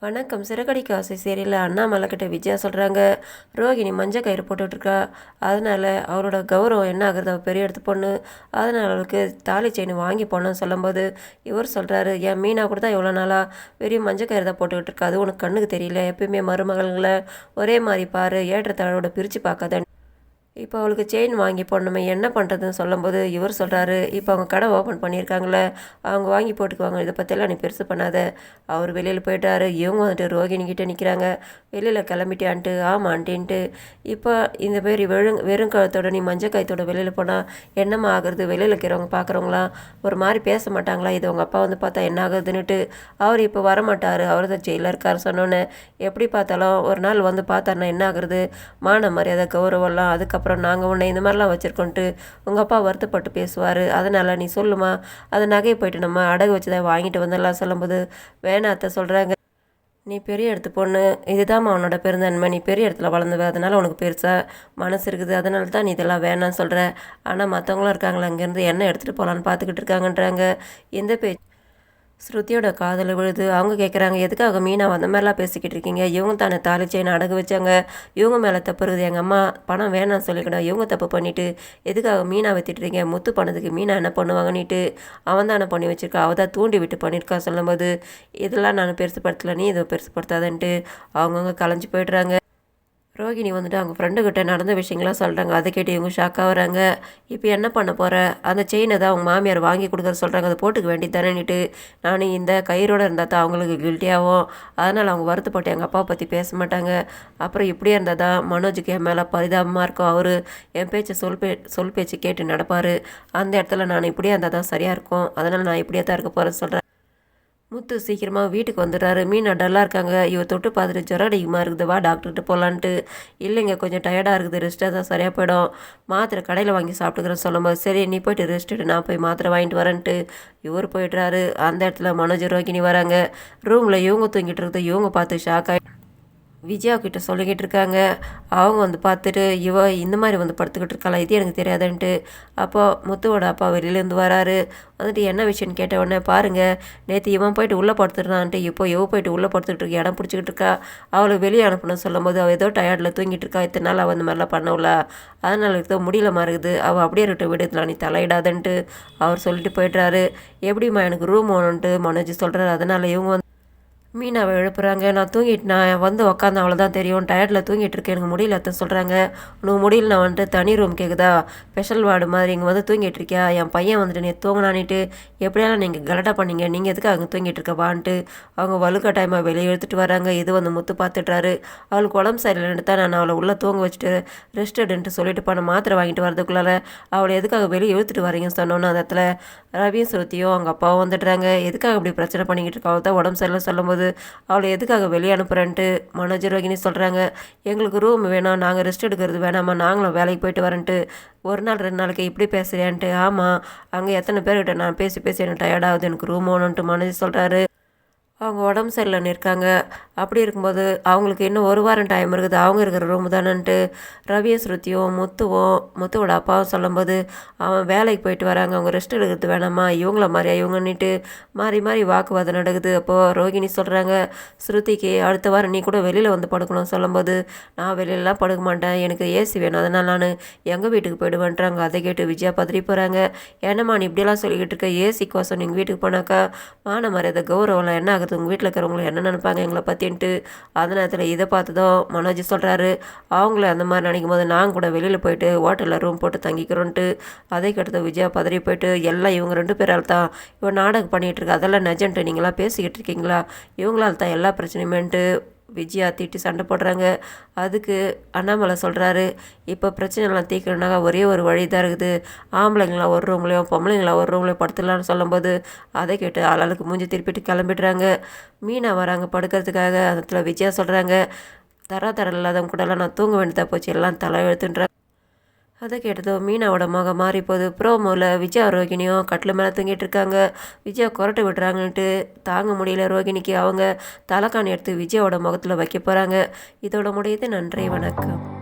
வணக்கம். சிறகடிக்க ஆசை சீரியல்ல அண்ணாமலை கிட்ட விஜயா சொல்கிறாங்க, ரோகிணி மஞ்சள் கயிறு போட்டுட்ருக்கா. அதனால் அவளோட கௌரவம் என்ன ஆகுறது, அவள் பெரிய இடத்து பொண்ணு. அதனால் அவளுக்கு தாலி செயின் வாங்கி போடணும்னு சொல்லும்போது இவர் சொல்கிறாரு, என் மீனா கூட தான் எவ்வளோ நாளாக வெறும் மஞ்சள் கயிறு தான் போட்டுக்கிட்டு இருக்கா. அது உனக்கு கண்ணுக்கு தெரியல. எப்பயுமே மருமகளை ஒரே மாதிரி பாரு, ஏற்றத்தாழோட பிரித்து பார்க்காத. இப்போ அவளுக்கு செயின் வாங்கி போடணுமே, என்ன பண்ணுறதுன்னு சொல்லும்போது இவர் சொல்கிறாரு, இப்போ அவங்க கடை ஓப்பன் பண்ணியிருக்காங்களே, அவங்க வாங்கி போட்டுக்குவாங்க. இதை பற்றியெல்லாம் நீ பெருசு பண்ணாத. அவர் வெளியில் போயிட்டாரு. இவங்க வந்துட்டு ரோகிணிக்கிட்ட நிற்கிறாங்க. வெளியில் கிளம்பிட்டான்ட்டு ஆமாம் ஆண்டின்ட்டு. இப்போ இந்த மாரி வெறும் கழுத்தோட நீ மஞ்சள் காயத்தோட வெளியில் போனால் என்னம்மா ஆகுறது? வெளியில் இருக்கிறவங்க பார்க்குறவங்களாம் ஒரு மாதிரி பேச மாட்டாங்களா? இது உங்கள் அப்பா வந்து பார்த்தா என்ன ஆகுதுன்னுட்டு அவர் இப்போ வரமாட்டார். அவர் தான் ஜெயிலில் இருக்கார் சொன்னோன்னே, எப்படி பார்த்தாலும் ஒரு நாள் வந்து பார்த்தாருன்னா என்ன ஆகுறது? மான மரியாதை கௌரவம்லாம் அதுக்கப்புறம் நாங்கள் உன்னை இந்த மாதிரிலாம் வச்சுருக்கோன்ட்டு உங்கள் அப்பா வருத்தப்பட்டு பேசுவார். அதனால் நீ சொல்லுமா, அதை நகையை போயிட்டு நம்ம அடகு வச்சு தான் வாங்கிட்டு வந்துடலாம் சொல்லும்போது வேணாத்த சொல்கிறாங்க. நீ பெரிய இடத்து பொண்ணு, இதுதாம்மா உன்னோட பெருந்தன்மை. நீ பெரிய இடத்துல வளர்ந்துவ, அதனால் உனக்கு பெருசாக மனசு இருக்குது. அதனால தான் நீ இதெல்லாம் வேணான்னு சொல்கிற. ஆனால் மற்றவங்களாம் இருக்காங்களா, அங்கேருந்து என்ன எடுத்துகிட்டு போகலான்னு பார்த்துக்கிட்டு இருக்காங்கன்றாங்க. இந்த பேச்சு ஸ்ருதியோட காதல் விழுது. அவங்க கேட்குறாங்க, எதுக்காக மீனா அந்த மாதிரிலாம் பேசிக்கிட்டு இருக்கீங்க? இவங்க தானே தாலி செயின் அடகு வச்சாங்க. இவங்க மேலே தப்பு இருக்குது. எங்கள் அம்மா பணம் வேணாம்னு சொல்லிக்கணும். இவங்க தப்பு பண்ணிவிட்டு எதுக்காக மீனா வித்துட்டுறீங்க? முத்து பண்ணதுக்கு மீனா என்ன பண்ணுவாங்கன்னுட்டு அவன் தானே பண்ணி வச்சிருக்கா. அவள் தான் தூண்டி விட்டு பண்ணியிருக்கா சொல்லும்போது இதெல்லாம் நான் பெருசுப்படுத்தலை, நீ இதை பெருசுப்படுத்தாதன்ட்டு அவங்கவுங்க கலைஞ்சு போய்ட்றாங்க. ரோகிணி வந்துட்டு அவங்க ஃப்ரெண்டுக்கிட்ட நடந்த விஷயங்கள்லாம் சொல்கிறாங்க. அதை கேட்டு இவங்க ஷாக் ஆகுறாங்க. இப்போ என்ன பண்ண போகிற? அந்த செயினை தான் அவங்க மாமியார் வாங்கி கொடுக்குற சொல்கிறாங்க. அதை போட்டுக்க வேண்டியது தானேன்னுட்டு நான் இந்த கயிறோடு இருந்தால் தான் அவங்களுக்கு கில்ட்டியாகும். அதனால் அவங்க வருத்தப்பட்டு எங்கள் அப்பாவை பற்றி பேச மாட்டாங்க. அப்புறம் இப்படியே இருந்தால் தான் மனோஜுக்கு என் மேலே பரிதாபமாக இருக்கும். அவர் என் பேச்சை சொல் பேச்சு கேட்டு நடப்பார். அந்த இடத்துல நான் இப்படியே இருந்தால் தான் சரியாக இருக்கும். அதனால் நான் இப்படியே தான் இருக்க போகிறேன்னு சொல்கிறேன். முத்து சீக்கிரமாக வீட்டுக்கு வந்துடுறாரு. மீனா டல்லாக இருக்காங்க. இவ தொட்டு பார்த்துட்டு ஜுரம் அதிகமாக இருக்குது, வா டாக்டர்கிட்ட போகலான்ட்டு. இல்லைங்க, கொஞ்சம் டயர்டாக இருக்குது, ரெஸ்ட்டாக தான் சரியாக போயிடும், மாத்திரை கடையில் வாங்கி சாப்பிட்டுக்கிறேன்னு சொல்லும்போது சரி நீ போய்ட்டு ரெஸ்ட் எடு, நான் போய் மாத்திரை வாங்கிட்டு வரேன்ட்டு இவர் போயிடுறாரு. அந்த இடத்துல மனோஜ் ரோகிணி வராங்க. ரூமில் இவங்க தூங்கிட்டு இருக்குது. இவங்க பார்த்து ஷாக் ஆகி விஜயா கிட்ட சொல்லிக்கிட்டு இருக்காங்க. அவங்க வந்து பார்த்துட்டு இவ இந்த மாதிரி வந்து படுத்துக்கிட்டு இருக்காளா, இது எனக்கு தெரியாதுன்ட்டு. அப்போ முத்துவோட அப்பா வெளியிலேருந்து வராரு. வந்துட்டு என்ன விஷயம்னு கேட்ட உடனே, பாருங்கள் நேற்று இவன் போயிட்டு உள்ளே படுத்துடுறான்ட்டு இப்போ இவ போயிட்டு உள்ளே படுத்துக்கிட்டு இருக்கு, இடம் பிடிச்சிக்கிட்டு இருக்கா. அவளை வெளியே அனுப்பணும்னு சொல்லும்போது அவள் ஏதோ டயர்டில் தூங்கிட்டு இருக்கா. இத்தனை நாள் அவள் அந்த மாதிரிலாம் பண்ணவில்ல, அதனால் ஏதோ முடியல மாறுகுது, அவள் அப்படியே இருக்க விடுதலாம், நீ தலையிடாதன்ட்டு அவர் சொல்லிட்டு போய்ட்றாரு. எப்படிம்மா எனக்கு ரூம் வேணுன்ட்டு மனோஜ் சொல்கிறாரு. அதனால் இவங்க வந்து மீனாவை எழுப்புறாங்க. நான் வந்து உக்காந்து அவ்வளோதான் தெரியும், டயர்டில் தூங்கிட்டு இருக்கேன், எனக்கு முடியல அத்தை சொல்கிறாங்க. உனக்கு முடியல, நான் வந்துட்டு தனி ரூம் கேட்குதா, ஸ்பெஷல் வார்டு மாதிரி இங்கே வந்து தூங்கிட்டு இருக்கியா? என் பையன் வந்துட்டு நீ தூங்கினானிட்டு எப்படியாலும் நீங்கள் கலட்டா பண்ணீங்க, நீங்கள் எதுக்கு அங்கே தூங்கிட்டு இருக்கப்பான்ட்டு அவங்க வலுக்கட்டாயமாக வெளியே எடுத்துகிட்டு வராங்க. இது வந்து முத்து பார்த்துட்றாரு. அவளுக்கு உடம்பு சரியில்லைன்னு தான் நான் அவளை உள்ளே தூங்க வச்சுட்டு ரெஸ்ட் எடுன்ட்டு சொல்லிட்டு போன மாத்திரை வாங்கிட்டு வரதுக்குள்ளார அவளை எதுக்காக வெளியே இழுத்துட்டு வரீங்கன்னு சொன்னோன்னு அந்த இடத்துல ரவியும் சுருத்தியும் அவங்க அப்பாவும் வந்துடுறாங்க. எதுக்காக அப்படி பிரச்சனை பண்ணிக்கிட்டு இருக்கா, அவள் தான் உடம்பு சரியில்லை சொல்லும்போது அவளை எதுக்காக வெளியே அனுப்புகிறேன்ட்டு மனோஜ் ரோகிணி சொல்கிறாங்க. எங்களுக்கு ரூம் வேணாம், நாங்கள் ரெஸ்ட் எடுக்கிறது வேணாமா, நாங்களும் வேலைக்கு போயிட்டு வரேன்ட்டு. ஒரு நாள் 2 நாளைக்கு இப்படி பேசுகிறேன்ட்டு. ஆமாம், அங்கே எத்தனை பேர்கிட்ட நான் பேசி பேசி எனக்கு டயர்டாகுது, எனக்கு ரூம் வேணுன்ட்டு மனோஜ் சொல்கிறாரு. அவங்க உடம்பு சரியில்லைன்னு இருக்காங்க. அப்படி இருக்கும்போது அவங்களுக்கு இன்னும் 1 வாரம் டைம் இருக்குது, அவங்க இருக்கிற ரூம் தானேன்ட்டு ரவியும் ஸ்ருதியும் முத்துவோட அப்பாவும் சொல்லும்போது அவன் வேலைக்கு போயிட்டு வராங்க, அவங்க ரெஸ்ட் எடுக்கிறது வேணாமா, இவங்கள மாதிரியா இவங்கன்னுட்டு மாறி மாறி வாக்குவாதம் நடக்குது. அப்போது ரோகிணி சொல்கிறாங்க ஸ்ருதிக்கு, அடுத்த வாரம் நீ கூட வெளியில் வந்து படுக்கணும் சொல்லும்போது நான் வெளியிலலாம் படுக்க மாட்டேன், எனக்கு ஏசி வேணும், அதனால் நான் எங்கள் வீட்டுக்கு போயிடுவேன்றாங்க. அதை கேட்டு விஜயா பதறி போகிறாங்க. என்னம்மா நீ இப்படியெல்லாம் சொல்லிக்கிட்டு இருக்க, ஏசி கோசம் நீங்கள் வீட்டுக்கு போனாக்கா மான மரியாதை கௌரவம்லாம் என்ன ஆகுது, உங்கள் வீட்டில் இருக்கிறவங்களும் என்ன நினைப்பாங்க எங்களை பற்றின்ட்டு. அந்த நேரத்தில் இதை பார்த்ததும் மனோஜ் சொல்கிறாரு, அவங்கள அந்த மாதிரி நினைக்கும் போது நாங்கள் கூட வெளியில் போயிட்டு ஹோட்டலில் ரூம் போட்டு தங்கிக்கிறோன்ட்டு. அதை கெடுத்த விஜயா பதறி போயிட்டு, எல்லாம் இவங்க 2 பேரால் தான் இவன் நாடகம் பண்ணிகிட்டு இருக்கு, அதெல்லாம் நெஜன்ட்டு நீங்களாம் பேசிக்கிட்டு இருக்கீங்களா, இவங்களால் தான் எல்லா பிரச்சனையுமேன்ட்டு விஜயா திட்டி சண்டை போடுறாங்க. அதுக்கு அண்ணாமலை சொல்கிறாரு, இப்போ பிரச்சனைலாம் தீர்க்கணுனாக்கா ஒரே ஒரு வழி தான் இருக்குது, ஆம்பளைங்களாம் ஒரு ரூம்லையும் பொம்பளைங்களாம் ஒரு ரூம்லையும் படுத்துடலான்னு சொல்லும்போது அதை கேட்டு ஆளாளுக்கு மூஞ்சி திருப்பிட்டு கிளம்பிடுறாங்க. மீனா வராங்க படுக்கிறதுக்காக. அதில் விஜயா சொல்கிறாங்க, தர இல்லாதவங்க கூடலாம் நான் தூங்க வேண்டியதாக போச்சு, எல்லாம் தலை எழுத்துன்றாங்க. அதை கேட்டதும் மீனாவோட முகம் மாறி போகுது. ப்ரோமோவில் விஜயா ரோகிணியும் கட்டில் மேலே தூங்கிட்டு இருக்காங்க. விஜயா கொரட்டை விடுறாங்கன்ட்டு தாங்க முடியல ரோகிணிக்கு. அவங்க தலைக்காணி எடுத்து விஜயாவோட முகத்தில் வைக்க போகிறாங்க. இதோட முடியுது. நன்றி, வணக்கம்.